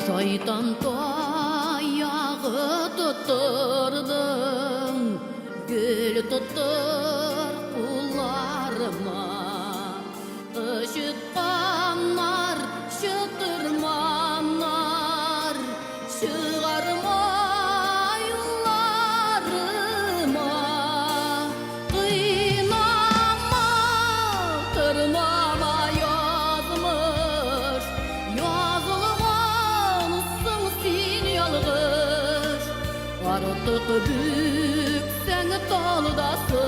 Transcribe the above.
Toydan toyağı tuturdum, gül tutur kullarıma. Işıtmanlar, şıtırmanlar, çıkarma yollarıma. Kıynama, tırmama yazmış, yazılmışsın sen yalğız. Artık büyük sen daldasın.